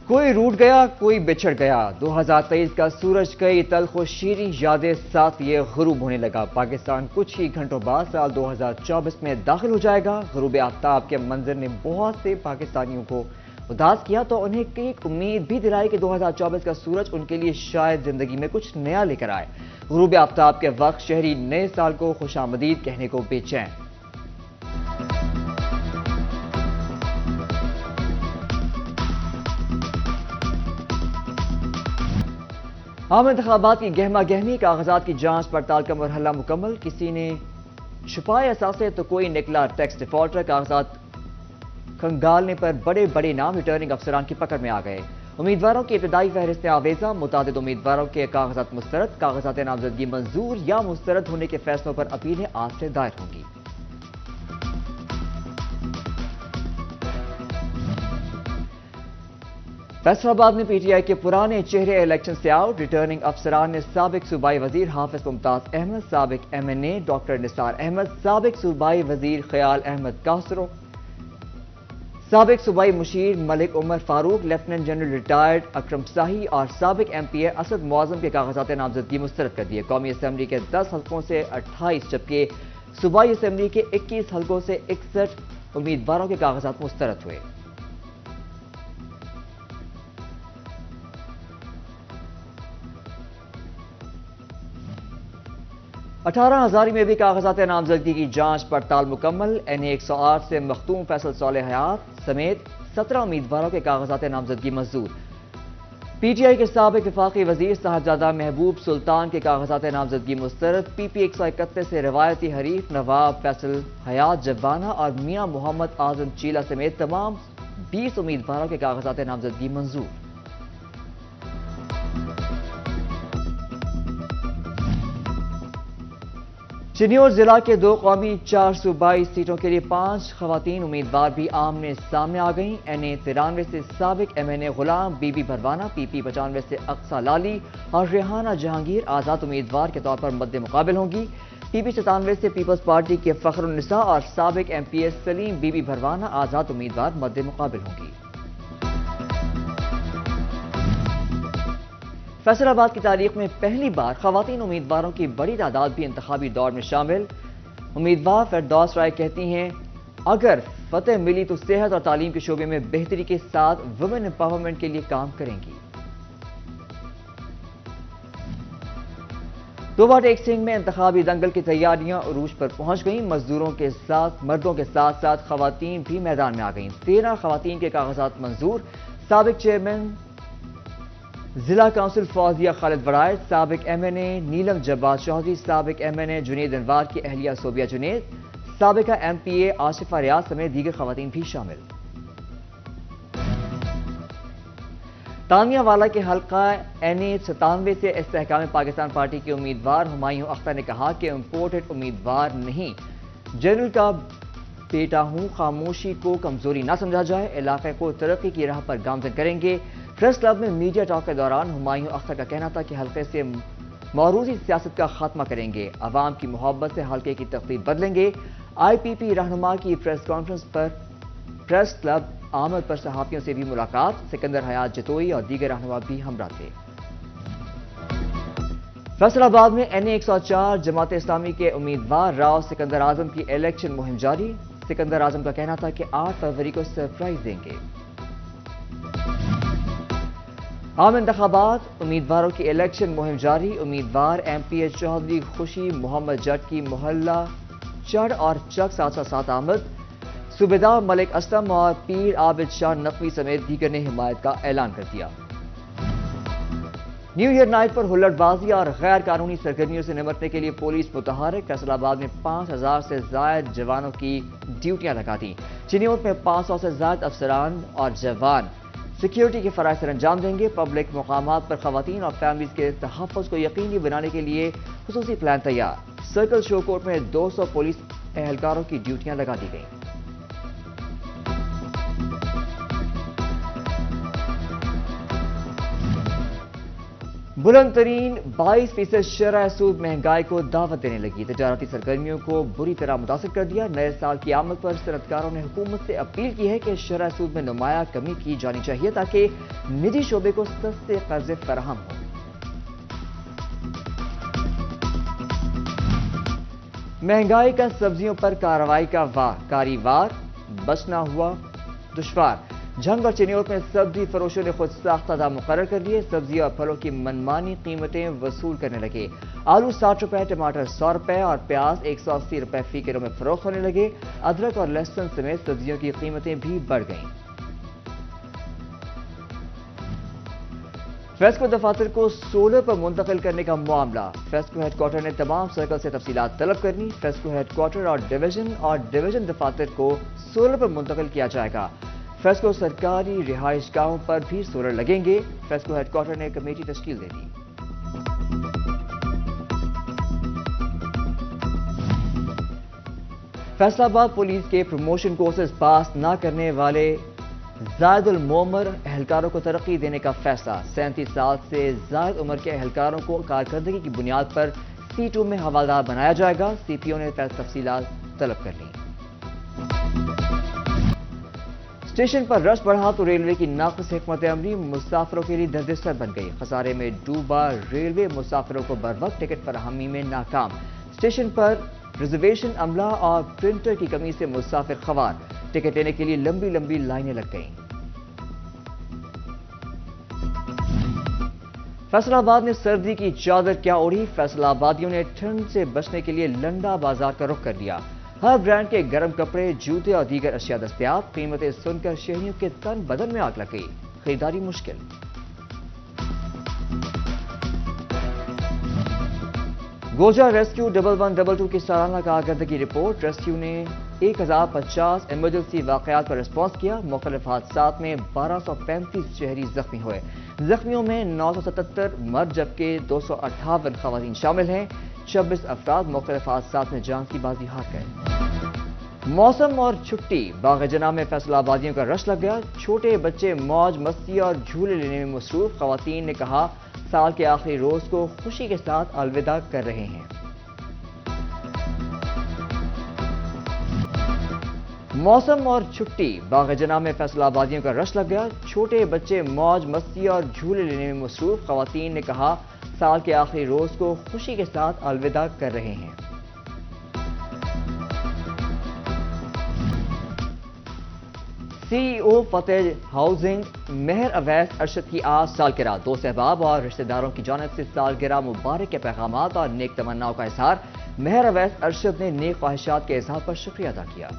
کوئی روٹ گیا کوئی بچھڑ گیا 2023 کا سورج کئی تلخ و شیریں یادیں ساتھ یہ غروب ہونے لگا۔ پاکستان کچھ ہی گھنٹوں بعد سال 2024 میں داخل ہو جائے گا۔ غروب آفتاب کے منظر نے بہت سے پاکستانیوں کو اداس کیا تو انہیں ایک امید بھی دلائی کہ 2024 کا سورج ان کے لیے شاید زندگی میں کچھ نیا لے کر آئے۔ غروب آفتاب کے وقت شہری نئے سال کو خوش آمدید کہنے کو بے چین۔ عام انتخابات کی گہما گہمی، کاغذات کی جانچ پڑتال کا مرحلہ مکمل۔ کسی نے چھپائے اثاثے تو کوئی نکلا ٹیکس ڈیفالٹر۔ کاغذات کھنگالنے پر بڑے بڑے نام ریٹرننگ افسران کی پکڑ میں آ گئے۔ امیدواروں کی ابتدائی فہرستیں آویزاں، متعدد امیدواروں کے کاغذات مسترد۔ کاغذات نامزدگی منظور یا مسترد ہونے کے فیصلوں پر اپیلیں آج سے دائر ہوں گی۔ فیصل آباد میں پی ٹی آئی کے پرانے چہرے الیکشن سے آؤٹ۔ ریٹرننگ افسران نے سابق صوبائی وزیر حافظ ممتاز احمد، سابق ایم این اے ڈاکٹر نثار احمد، سابق صوبائی وزیر خیال احمد کاسرو، سابق صوبائی مشیر ملک عمر فاروق، لیفٹیننٹ جنرل ریٹائرڈ اکرم ساہی اور سابق ایم پی اے اسد معظم کے کاغذات نامزدگی مسترد کر دیے۔ قومی اسمبلی کے 10 حلقوں سے 28 جبکہ صوبائی اسمبلی کے 21 حلقوں سے 61 امیدواروں کے کاغذات مسترد ہوئے۔ 18 ہزاری میں بھی کاغذات نامزدگی کی جانچ پڑتال مکمل۔ این اے 108 سے مختوم فیصل صالح حیات سمیت 17 امیدواروں کے کاغذات نامزدگی منظور۔ پی ٹی آئی کے سابق وفاقی وزیر صاحبزادہ محبوب سلطان کے کاغذات نامزدگی مسترد۔ پی پی 131 سے روایتی حریف نواب فیصل حیات جوانہ اور میاں محمد اعظم چیلہ سمیت تمام 20 امیدواروں کے کاغذات نامزدگی منظور۔ چنیور ضلع کے 2 قومی 4 صوبائی سیٹوں کے لیے 5 خواتین امیدوار بھی آمنے سامنے آ گئیں۔ این اے 93 سے سابق M N a Ghulam be be پروانہ، پی پی 95 سے اقصی لالی اور ریحانہ جہانگیر آزاد امیدوار کے طور پر مد مقابل ہوں گی۔ پی پی 97 سے پیپلز پارٹی کے فخر النساء اور سابق M P A Saleem Bibi Parwana آزاد امیدوار مد مقابل ہوں گی۔ فیصل آباد کی تاریخ میں پہلی بار خواتین امیدواروں کی بڑی تعداد بھی انتخابی دور میں شامل۔ امیدوار فردوس رائے کہتی ہیں اگر فتح ملی تو صحت اور تعلیم کے شعبے میں بہتری کے ساتھ ویمن امپاورمنٹ کے لیے کام کریں گی۔ دوباٹ ایک سنگھ میں انتخابی دنگل کی تیاریاں عروج پر پہنچ گئیں۔ مزدوروں کے ساتھ مردوں کے ساتھ ساتھ خواتین بھی میدان میں آ گئیں۔ 13 خواتین کے کاغذات منظور۔ سابق چیئرمین ضلع کونسل فوزیہ خالد وڑائے، سابق ایم این اے نیلم جبار چودھری، سابق ایم این اے جنید انوار کی اہلیہ صوبیہ جنید، سابقہ ایم پی اے آصفہ ریاض سمیت دیگر خواتین بھی شامل۔ تانیہ والا کے حلقہ این اے 97 سے استحکام پاکستان پارٹی کے امیدوار ہمایوں اختر نے کہا کہ امپورٹڈ امیدوار نہیں، جنرل کا بیٹا ہوں، خاموشی کو کمزوری نہ سمجھا جائے، علاقے کو ترقی کی راہ پر گامزن کریں گے۔ پریس کلب میں میڈیا ٹاک کے دوران ہمایوں اختر کا کہنا تھا کہ حلقے سے موروثی سیاست کا خاتمہ کریں گے، عوام کی محبت سے حلقے کی تقدیر بدلیں گے۔ آئی پی پی رہنما کی پریس کانفرنس پر پریس کلب آمد پر صحافیوں سے بھی ملاقات، سکندر حیات جتوئی اور دیگر رہنما بھی ہمراہ تھے۔ فیصل آباد میں این اے 104 جماعت اسلامی کے امیدوار راؤ سکندر اعظم کی الیکشن مہم جاری۔ سکندر اعظم کا کہنا تھا کہ 8 فروری کو سرپرائز دیں گے۔ عام انتخابات امیدواروں کی الیکشن مہم جاری۔ امیدوار ایم پی اے چودھری خوشی محمد جٹ کی محلہ چڑھ اور چک 707 آمد، صوبیدار ملک اسلم اور پیر عابد شاہ نقوی سمیت دیگر نے حمایت کا اعلان کر دیا۔ نیو ایئر نائٹ پر ہلڑ بازی اور غیر قانونی سرگرمیوں سے نمٹنے کے لیے پولیس متحرک۔ فیصل آباد میں 5000 سے زائد جوانوں کی ڈیوٹیاں لگا دیں۔ چنیوٹ میں 500 سے زائد افسران اور جوان سیکیورٹی کے فرائض سر انجام دیں گے۔ پبلک مقامات پر خواتین اور فیملیز کے تحفظ کو یقینی بنانے کے لیے خصوصی پلان تیار۔ سرکل شو کوٹ میں 200 پولیس اہلکاروں کی ڈیوٹیاں لگا دی گئیں۔ بلند ترین 22% شرح سود مہنگائی کو دعوت دینے لگی، تجارتی سرگرمیوں کو بری طرح متاثر کر دیا۔ نئے سال کی آمد پر صنعتکاروں نے حکومت سے اپیل کی ہے کہ شرح سود میں نمایاں کمی کی جانی چاہیے تاکہ نجی شعبے کو سستے قرضے فراہم ہوں۔ مہنگائی کا سبزیوں پر کارروائی کا کاریوار بچنا ہوا دشوار۔ جھنگ اور چنیوٹ میں سبزی فروشوں نے خود ساختہ دام مقرر کر لیے، سبزی اور پھلوں کی منمانی قیمتیں وصول کرنے لگے۔ آلو 60 روپے، ٹماٹر 100 روپے اور پیاز 180 روپے فی کلو میں فروخت ہونے لگے۔ ادرک اور لہسن سمیت سبزیوں کی قیمتیں بھی بڑھ گئیں۔ فیسکو دفاتر کو سولر پر منتقل کرنے کا معاملہ، فیسکو ہیڈ کوارٹر نے تمام سرکل سے تفصیلات طلب کرنی۔ فیسکو ہیڈ کوارٹر اور ڈویژن دفاتر کو سولر پر منتقل کیا جائے گا۔ فیسکو سرکاری رہائش گاہوں پر بھی سولر لگیں گے۔ فیسکو ہیڈ کوارٹر نے کمیٹی تشکیل دے دی۔ فیصل آباد پولیس کے پروموشن کورسز پاس نہ کرنے والے زائد المعمر اہلکاروں کو ترقی دینے کا فیصلہ۔ 37 سال سے زائد عمر کے اہلکاروں کو کارکردگی کی بنیاد پر C2 میں حوالدار بنایا جائے گا۔ سی پی او نے تفصیلات طلب کر لیں۔ اسٹیشن پر رش بڑھا تو ریلوے کی ناقص حکمت عملی مسافروں کے لیے دردِ سر بن گئی۔ خسارے میں ڈوبا ریلوے مسافروں کو بروقت ٹکٹ فراہمی میں ناکام۔ اسٹیشن پر ریزرویشن عملہ اور پرنٹر کی کمی سے مسافر خوار، ٹکٹ لینے کے لیے لمبی لمبی لائنیں لگ گئیں۔ فیصل آباد میں سردی کی چادر کیا اوڑھی، فیصل آبادیوں نے ٹھنڈ سے بچنے کے لیے لنڈا بازار کا رخ کر لیا۔ ہر برانڈ کے گرم کپڑے، جوتے اور دیگر اشیاء دستیاب، قیمتیں سن کر شہریوں کے تن بدن میں آگ لگ گئی، خریداری مشکل۔ گوجرا ریسکیو 1122 کی سالانہ کارکردگی رپورٹ، ریسکیو نے 1050 ایمرجنسی واقعات پر رسپانس کیا۔ مختلف حادثات میں 1235 شہری زخمی ہوئے، زخمیوں میں 977 مرد جبکہ 258 خواتین شامل ہیں۔ 26 افراد مختلف حادثات میں جان کی بازی ہار گئے۔ موسم اور چھٹی، باغ جناح میں فیصل آبادیوں کا رش لگ گیا، چھوٹے بچے موج مستی اور جھولے لینے میں مصروف۔ خواتین نے کہا سال کے آخری روز کو خوشی کے ساتھ الوداع کر رہے ہیں۔ موسم اور چھٹی، باغ جناح میں فیصل آبادیوں کا رش لگ گیا، چھوٹے بچے موج مستی اور جھولے لینے میں مصروف۔ خواتین نے کہا سال کے آخری روز کو خوشی کے ساتھ الوداع کر رہے ہیں۔ سی ای او فتح ہاؤسنگ مہر اویس ارشد کی آج سالگرہ، دوست احباب اور رشتہ داروں کی جانب سے سالگرہ مبارک کے پیغامات اور نیک تمناؤں کا اظہار۔ مہر اویس ارشد نے نیک خواہشات کے اظہار پر شکریہ ادا کیا۔